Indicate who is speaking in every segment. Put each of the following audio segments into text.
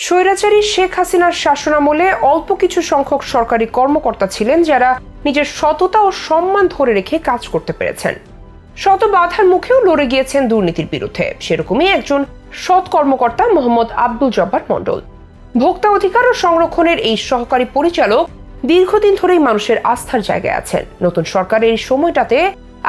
Speaker 1: স্বৈরাচারী শেখ হাসিনার শাসনামলে অল্প কিছু সংখ্যক সরকারি কর্মকর্তা ছিলেন যারা নিজের সততা ও সম্মান ধরে রেখে কাজ করতে পেরেছেন। শত বাধার মুখেও লড়ে গিয়েছেন দুর্নীতির বিরুদ্ধে। সেরকমই একজন সৎ কর্মকর্তা মোহাম্মদ আব্দুল জব্বার মণ্ডল। ভোক্তা অধিকার ও সংরক্ষণের এই সহকারী পরিচালক দীর্ঘদিন ধরেই মানুষের আস্থার জায়গায় আছেন। নতুন সরকারের এই সময়টাতে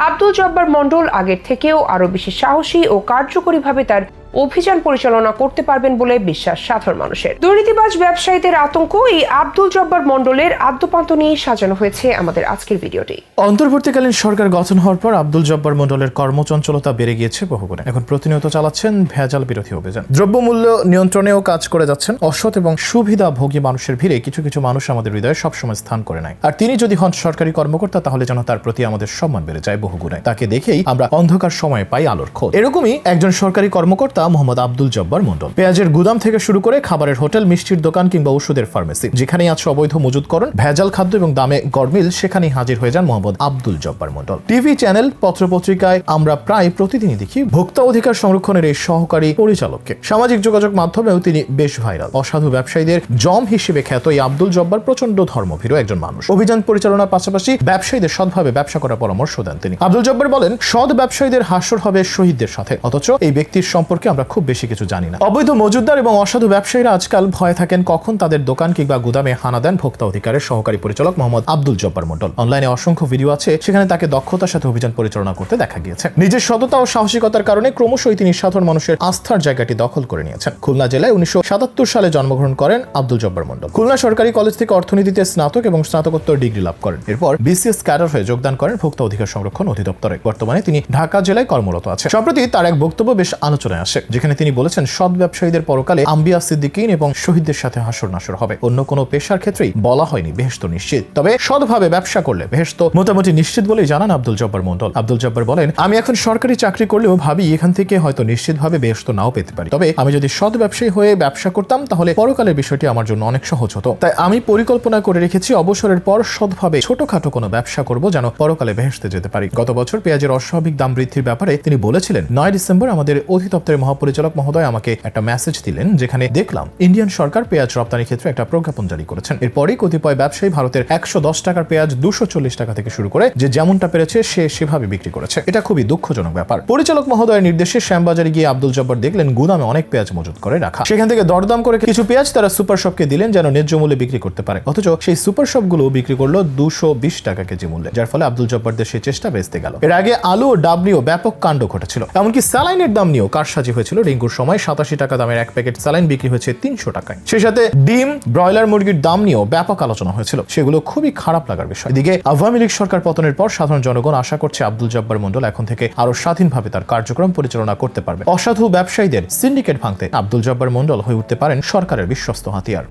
Speaker 1: আব্দুল জব্বার মণ্ডল আগের থেকেও আরো বেশি সাহসী ও কার্যকরীভাবে তার অভিযান পরিচালনা করতে পারবেন বলে বিশ্বাস সাধারণ মানুষের। দুর্নীতিবাজ ব্যবসায়ীদের আতঙ্ক এই আব্দুল জব্বার মণ্ডলের আদ্যপান্ত নিয়ে সাজানো হয়েছে আমাদের আজকের ভিডিওটি।
Speaker 2: অন্তর্বর্তীকালীন সরকার গঠন হওয়ার পর আব্দুল জব্বার মণ্ডলের কর্মচঞ্চলতা বেড়ে গিয়েছে বহুগুণে। এখন প্রতিনিয়ত চালাচ্ছেন ভেজাল বিরোধী অভিযান, দ্রব্যমূল্য নিয়ন্ত্রণেও কাজ করে যাচ্ছেন। অসৎ এবং সুবিধাভোগী মানুষের ভিড়ে কিছু কিছু মানুষ আমাদের হৃদয়ে সবসময় স্থান করে নেয়। আর তিনি যদি হন সরকারি কর্মকর্তা, তাহলে যেন তার প্রতি আমাদের সম্মান বেড়ে যায় বহুগুণে। তাকে দেখেই আমরা অন্ধকার সময়ে পাই আলোর খোঁজ। এরকমই একজন সরকারি কর্মকর্তা মোহাম্মদ আব্দুল জব্বার মণ্ডল। পেঁয়াজের গুদাম থেকে শুরু করে খাবারের হোটেল, মিষ্টির দোকান কিংবা ওষুধের ফার্মেসি, যেখানেই আছে অবৈধ মজুতকরণ, ভেজাল খাদ্য এবং দামে গরমিল, সেখানেই হাজির হয়ে যান মোহাম্মদ আব্দুল জব্বার মণ্ডল। টিভি চ্যানেল, পত্রপত্রিকায় আমরা প্রায় প্রতিদিনই দেখি ভোক্তা অধিকার সংরক্ষণের এই সহকারী পরিচালককে। সামাজিক যোগাযোগ মাধ্যমেও তিনি বেশ ভাইরাল। অসাধু ব্যবসায়ীদের জম হিসেবে খ্যাত এই আব্দুল জব্বার প্রচন্ড ধর্মভীরু একজন মানুষ। অভিযান পরিচালনার পাশাপাশি ব্যবসায়ীদের সৎভাবে ব্যবসা করার পরামর্শ দেন তিনি। আব্দুল জব্বার বলেন, সৎ ব্যবসায়ীদের হাস্যর হবে শহীদদের সাথে, অথচ এই ব্যক্তির সম্পর্কে আমরা খুব বেশি কিছু জানি না। অবৈধ মজুতদার এবং অসাধু ব্যবসায়ীরা আজকাল ভয় থাকেন কখন তাদের দোকান কিংবা গুদামে হানা দেন ভোক্তা অধিকারের সহকারী পরিচালক মোহাম্মদ আব্দুল জব্বার মণ্ডল। অনলাইনে অসংখ্য ভিডিও আছে, সেখানে তাকে দক্ষতার সাথে অভিযান পরিচালনা করতে দেখা গিয়েছে। নিজের সততা ও সাহসিকতার কারণে ক্রমশই তিনি সাধারণ মানুষের আস্থার জায়গাটি দখল করে নিয়েছেন। খুলনা জেলায় 1977 সালে জন্মগ্রহণ করেন আব্দুল জব্বার মণ্ডল। খুলনা সরকারি কলেজ থেকে অর্থনীতিতে স্নাতক এবং স্নাতকোত্তর ডিগ্রি লাভ করেন। এরপর বিসিএস ক্যাডার হয়ে যোগদান করেন ভোক্তা অধিকার সংরক্ষণ অধিদপ্তরে। বর্তমানে তিনি ঢাকা জেলায় কর্মরত আছেন। সম্প্রতি তার এক বক্তব্য বেশ আলোচনায় আসে, যেখানে তিনি বলেছেন, সৎ ব্যবসায়ীদের পরকালে আম্বিয়া সিদ্দিকিন এবং শহীদদের সাথে হাসর নাসর হবে। অন্য কোনো পেশার ক্ষেত্রেই বলা হয়নি বেহেশত নিশ্চিত, তবে সৎভাবে ব্যবসা করলে বেহেশত মোটামুটি নিশ্চিত বলেই জানান আব্দুল জব্বার মণ্ডল। আব্দুল জব্বার বলেন, আমি এখন সরকারি চাকরি করলেও ভাবি এখান থেকে হয়তো নিশ্চিতভাবে বেহেশত নাও পেতে পারি, তবে আমি যদি সৎ ব্যবসায়ী হয়ে ব্যবসা করতাম তাহলে পরকালের বিষয়টি আমার জন্য অনেক সহজ হতো। তাই আমি পরিকল্পনা করে রেখেছি অবসরের পর সৎভাবে ছোটখাটো কোনো ব্যবসা করব, যেন পরকালে বেহেশতে যেতে পারি। গত বছর পেঁয়াজের অস্বাভাবিক দাম বৃদ্ধির ব্যাপারে তিনি বলেছিলেন, 9 ডিসেম্বর আমাদের অধিদপ্তরের মহাপরিচালক মহোদয় আমাকে একটা মেসেজ দিলেন, যেখানে দেখলাম ইন্ডিয়ান সরকার পেঁয়াজ রপ্তানির ক্ষেত্রে একটা প্রজ্ঞাপন জারি করেছেন। এরপরই কতিপয় ব্যবসায়ী ভারতের 110 টাকার পেঁয়াজ 240 টাকা থেকে শুরু করে যে যেমনটা পেরেছে সে সেভাবে বিক্রি করেছে। এটা খুবই দুঃখজনক ব্যাপার। পরিচালক মহোদয়ের নির্দেশে শ্যামবাজারে গিয়ে আব্দুল জব্বার দেখলেন গুদামে অনেক পেঁয়াজ মজুত করে রাখা। সেখান থেকে দরদাম করে কিছু পেঁয়াজ তারা সুপার শপকে দিলেন যেন ন্যায্য মূল্যে বিক্রি করতে পারে, অথচ সেই সুপার শপগুলো বিক্রি করলো 220 টাকা কেজি মূল্যে, যার ফলে আব্দুল জব্বারদের সেই চেষ্টা বেঁচতে গেল। এর আগে আলু ও ডাব নিয়েও ব্যাপক কাণ্ড ঘটেছিল। এমনকি স্যালাইনের দাম নিয়েও কারসাজি হয়েছিল। ডেঙ্গুর সময় 87 টাকা দামের এক প্যাকেট স্যালাইন বিক্রি হয়েছে 300 টাকায়। সেই সাথে ডিম, ব্রয়লার মুরগির দাম নিয়েও ব্যাপক আলোচনা হয়েছিল। সেগুলো খুবই খারাপ লাগার বিষয়। এদিকে আওয়ামী লীগ সরকার পতনের পর সাধারণ জনগণ আশা করছে আব্দুল জব্বার মণ্ডল এখন থেকে আরো স্বাধীনভাবে তার কার্যক্রম পরিচালনা করতে পারবে। অসাধু ব্যবসায়ীদের সিন্ডিকেট ভাঙতে আব্দুল জব্বার মণ্ডল হয়ে উঠতে পারেন সরকারের বিশ্বস্ত হাতিয়ার।